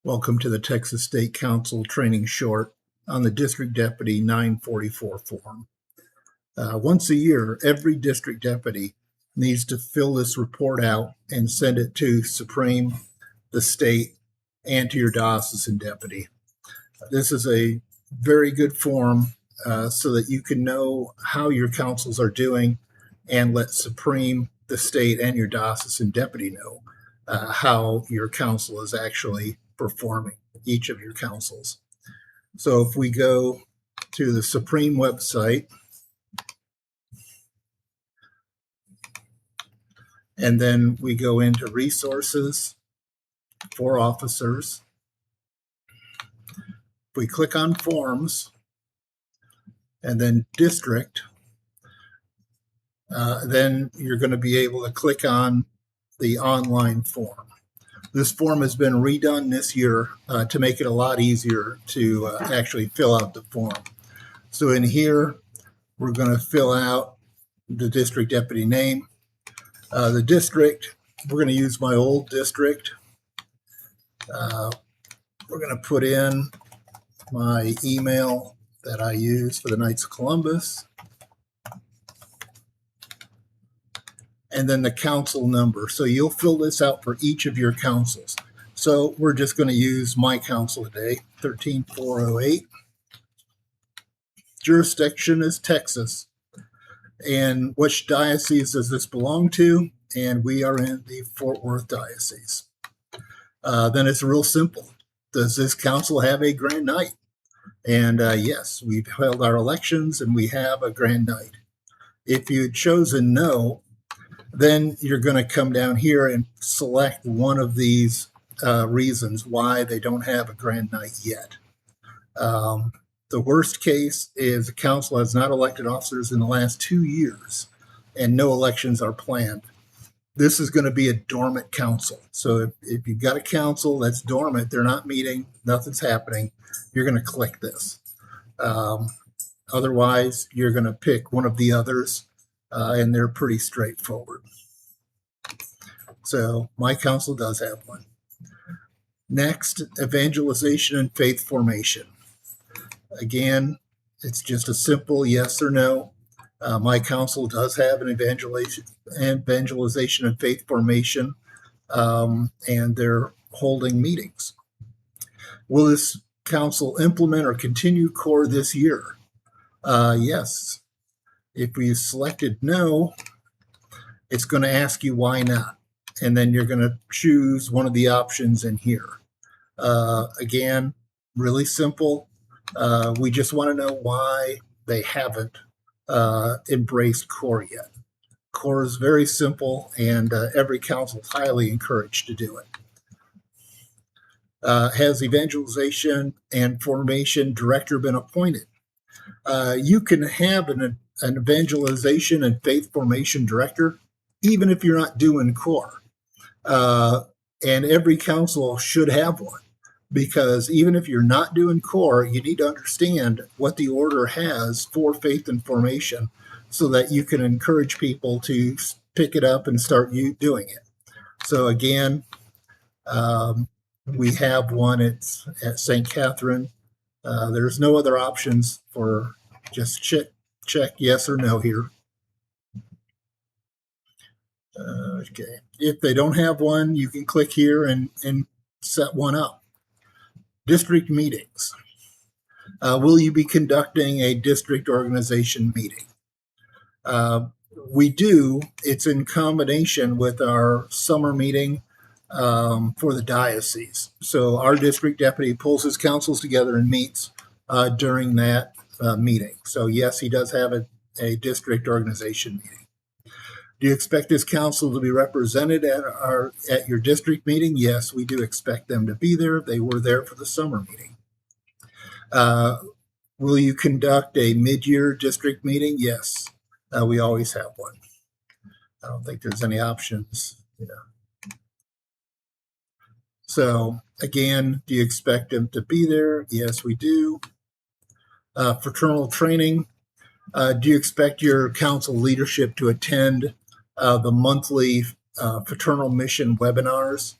Welcome to the Texas State Council training short on the District Deputy 944 form. Once a year, every district deputy needs to fill this report out and send it to Supreme, the state, and to your diocesan deputy. This is a very good form so that you can know how your councils are doing and let Supreme, the state, and your diocesan deputy know how your council is actually performing, each of your councils. So if we go to the Supreme website, and then we go into resources for officers. If we click on forms and then district, then you're going to be able to click on the online form. This form has been redone this year to make it a lot easier to actually fill out the form. So in here, we're going to fill out the district deputy name. The district, we're going to use my old district. We're going to put in my email that I use for the Knights of Columbus. And then the council number. So you'll fill this out for each of your councils. So we're just going to use my council today, 13408. Jurisdiction is Texas. And which diocese does this belong to? And we are in the Fort Worth Diocese. Then it's real simple. Does this council have a grand night? And yes, we've held our elections and we have a grand night. If you'd chosen no, then you're going to come down here and select one of these reasons why they don't have a grand night yet. The worst case is the council has not elected officers in the last 2 years and no elections are planned. This is going to be a dormant council. So if you've got a council that's dormant, they're not meeting, nothing's happening, you're going to click this. Otherwise, you're going to pick one of the others. And they're pretty straightforward. So my council does have one. Next, evangelization and faith formation. Again, it's just a simple yes or no. My council does have an evangelization and faith formation, and they're holding meetings. Will this council implement or continue core this year? Yes. If we selected no, it's going to ask you why not. And then you're going to choose one of the options in here. Again, really simple. We just want to know why they haven't embraced core yet. Core is very simple, and every council is highly encouraged to do it. Has evangelization and formation director been appointed? You can have an evangelization and faith formation director, even if you're not doing core. And every council should have one, because even if you're not doing core, you need to understand what the order has for faith and formation so that you can encourage people to pick it up and start doing it. So again, we have one at St. Catherine. There's no other options for just check yes or no here. Okay. If they don't have one, you can click here and set one up. District meetings. Will you be conducting a district organization meeting? We do. It's in combination with our summer meeting for the diocese. So our district deputy pulls his councils together and meets during that meeting. So yes, he does have a district organization meeting. Do you expect this council to be represented at your district meeting? Yes, we do expect them to be there. They were there for the summer meeting. Will you conduct a mid-year district meeting? Yes, we always have one. I don't think there's any options. So again, do you expect them to be there? Yes, we do. Fraternal training. Do you expect your council leadership to attend the monthly fraternal mission webinars,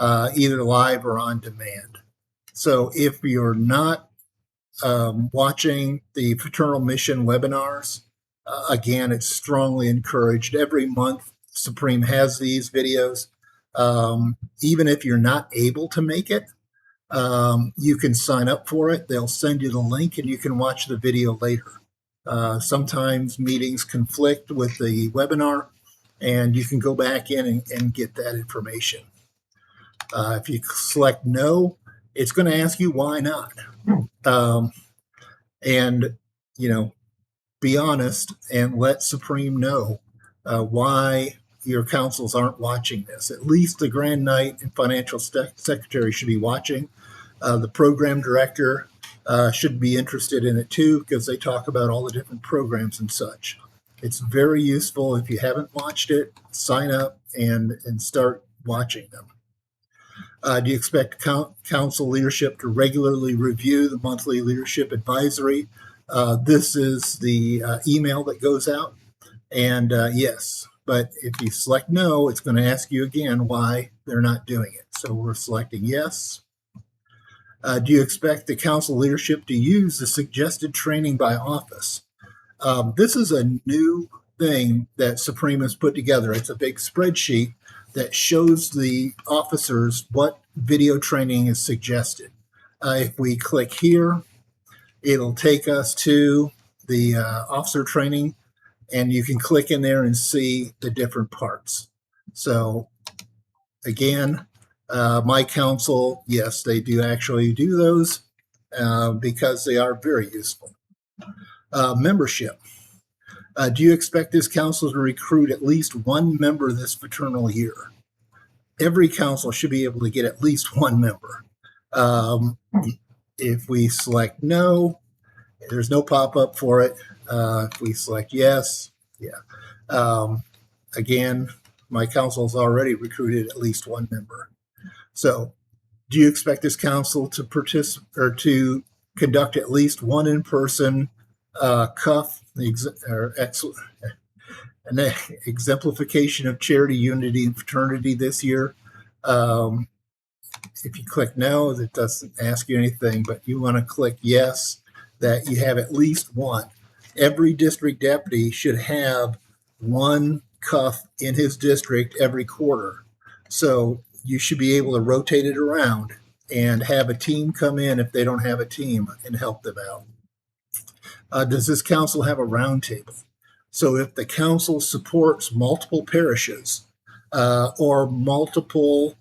either live or on demand? So if you're not watching the Fraternal Mission webinars, again, it's strongly encouraged. Every month, Supreme has these videos. Even if you're not able to make it, you can sign up for it. They'll send you the link and you can watch the video later. Sometimes meetings conflict with the webinar, and you can go back in and get that information. If you select no, it's going to ask you why not. And, be honest and let Supreme know why your councils aren't watching this. At least the Grand Knight and Financial Secretary should be watching. The program director should be interested in it too, because they talk about all the different programs and such. It's very useful. If you haven't watched it, sign up and start watching them. Do you expect council leadership to regularly review the monthly leadership advisory? This is the email that goes out. And yes, but if you select no, it's going to ask you again why they're not doing it. So we're selecting yes. Do you expect the council leadership to use the suggested training by office? This is a new thing that Supreme has put together. It's a big spreadsheet that shows the officers what video training is suggested. If we click here, it'll take us to the officer training, and you can click in there and see the different parts. So again, my council, yes, they do actually do those because they are very useful. Membership. Do you expect this council to recruit at least one member this fraternal year? Every council should be able to get at least one member. If we select no, there's no pop-up for it. If we select yes, yeah. Again, my council has already recruited at least one member. So, do you expect this council to participate or to conduct at least one in-person CUF, an exemplification of charity, unity, and fraternity this year? If you click no, that doesn't ask you anything, but you want to click yes, that you have at least one. Every district deputy should have one CUF in his district every quarter. So you should be able to rotate it around and have a team come in if they don't have a team and help them out. Does this council have a roundtable? So if the council supports multiple parishes or multiple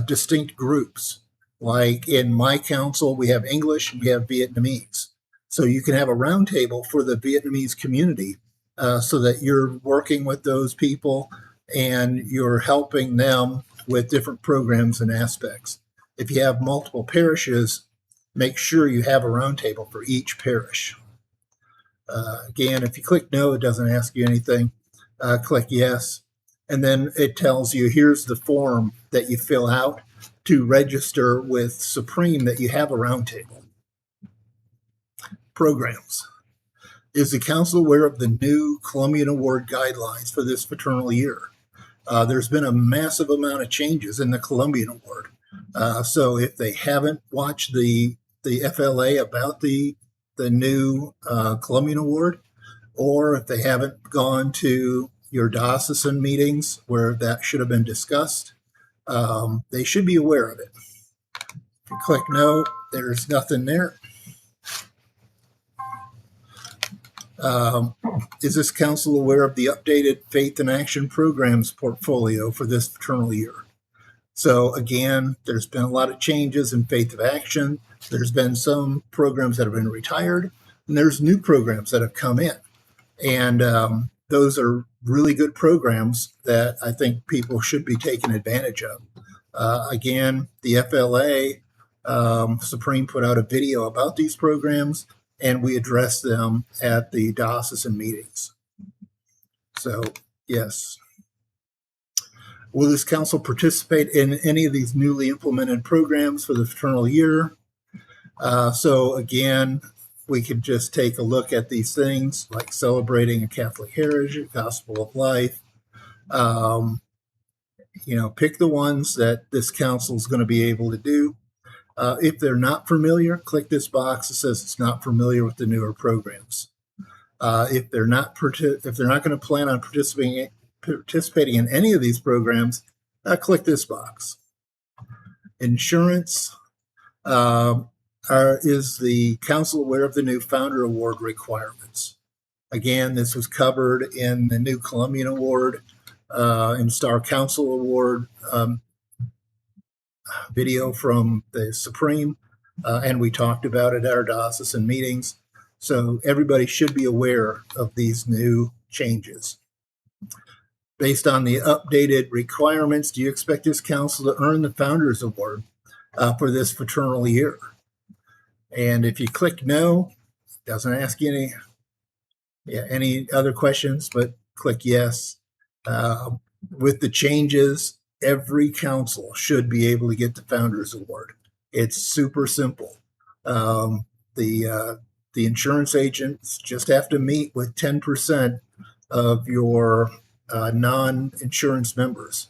distinct groups, like in my council, we have English and we have Vietnamese. So you can have a roundtable for the Vietnamese community so that you're working with those people and you're helping them with different programs and aspects. If you have multiple parishes, make sure you have a roundtable for each parish. Again, if you click no, it doesn't ask you anything. Click yes. And then it tells you, here's the form that you fill out to register with Supreme that you have a roundtable. Programs. Is the council aware of the new Columbian Award guidelines for this fraternal year? There's been a massive amount of changes in the Columbian Award. So if they haven't watched the FLA about the new Columbian Award, or if they haven't gone to your diocesan meetings where that should have been discussed, they should be aware of it. If you click no, there's nothing there. Is this council aware of the updated Faith in Action programs portfolio for this fraternal year? So again, there's been a lot of changes in Faith of Action. There's been some programs that have been retired, and there's new programs that have come in. And those are really good programs that I think people should be taking advantage of. Again, the FLA, Supreme put out a video about these programs, and we address them at the diocesan meetings. So, yes. Will this council participate in any of these newly implemented programs for the fraternal year? So again, we could just take a look at these things like celebrating a Catholic heritage, gospel of life. Pick the ones that this council is going to be able to do. If they're not familiar, click this box that says it's not familiar with the newer programs. If they're not going to plan on participating in any of these programs, click this box. Insurance. Is the council aware of the new Founder Award requirements? Again, this was covered in the new Columbian Award and Star Council Award video from the Supreme, and we talked about it at our diocesan meetings. So everybody should be aware of these new changes. Based on the updated requirements, do you expect this council to earn the Founders Award for this fraternal year? And if you click no, it doesn't ask you any other questions, but click yes. With the changes, every council should be able to get the Founders Award. It's super simple. The insurance agents just have to meet with 10% of your non-insurance members.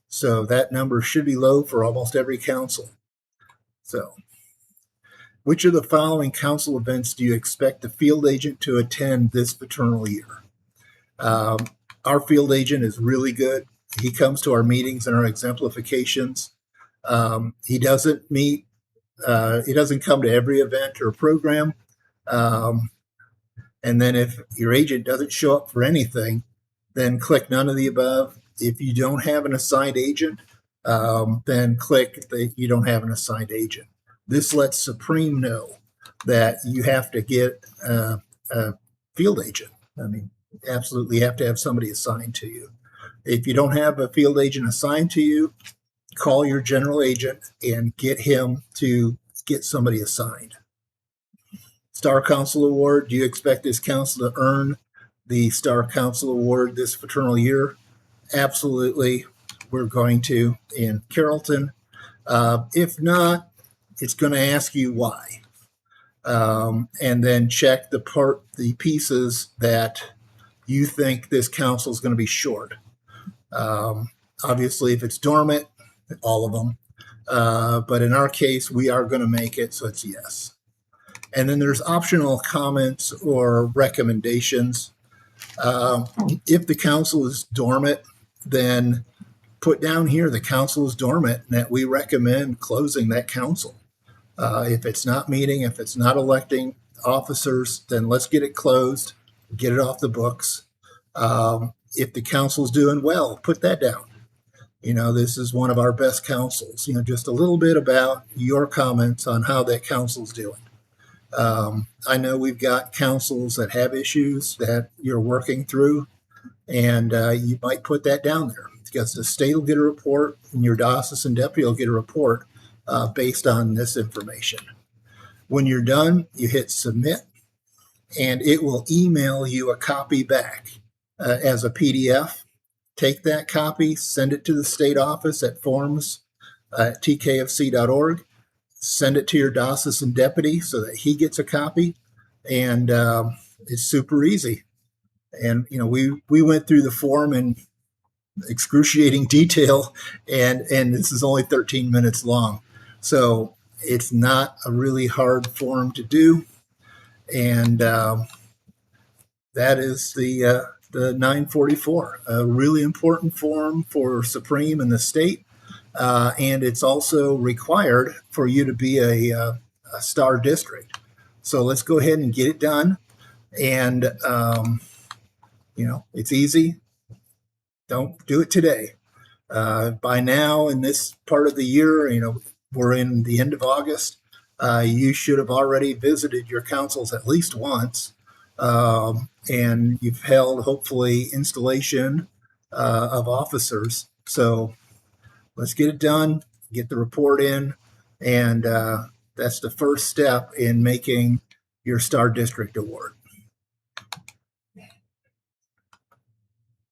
So that number should be low for almost every council. So, which of the following council events do you expect the field agent to attend this fraternal year? Our field agent is really good. He comes to our meetings and our exemplifications. He doesn't come to every event or program. And then if your agent doesn't show up for anything, then click none of the above. If you don't have an assigned agent, then click that you don't have an assigned agent. This lets Supreme know that you have to get a field agent. I mean, absolutely have to have somebody assigned to you. If you don't have a field agent assigned to you, call your general agent and get him to get somebody assigned. Star Council Award, do you expect this council to earn the Star Council Award this fraternal year? Absolutely, we're going to in Carrollton. If not, it's going to ask you why. And then check the pieces that you think this council is going to be short. Obviously, if it's dormant, all of them. But in our case, we are going to make it, so it's yes. And then there's optional comments or recommendations. If the council is dormant, then put down here the council is dormant and that we recommend closing that council. If it's not meeting, if it's not electing officers, then let's get it closed, get it off the books. If the council's doing well, put that down. This is one of our best councils. Just a little bit about your comments on how that council's doing. I know we've got councils that have issues that you're working through, and you might put that down there because the state will get a report and your diocesan deputy will get a report based on this information. When you're done, you hit submit, and it will email you a copy back as a PDF. Take that copy, send it to the state office at forms@tkfc.org. Send it to your diocesan deputy so that he gets a copy, and it's super easy. And we went through the form in excruciating detail, and this is only 13 minutes long, so it's not a really hard form to do. And that is the 944, a really important form for Supreme and the state. And it's also required for you to be a star district. So let's go ahead and get it done. And, it's easy. Don't do it today. By now, in this part of the year, we're in the end of August. You should have already visited your councils at least once. And you've held, hopefully, installation of officers. So let's get it done, get the report in, and that's the first step in making your Star District Award.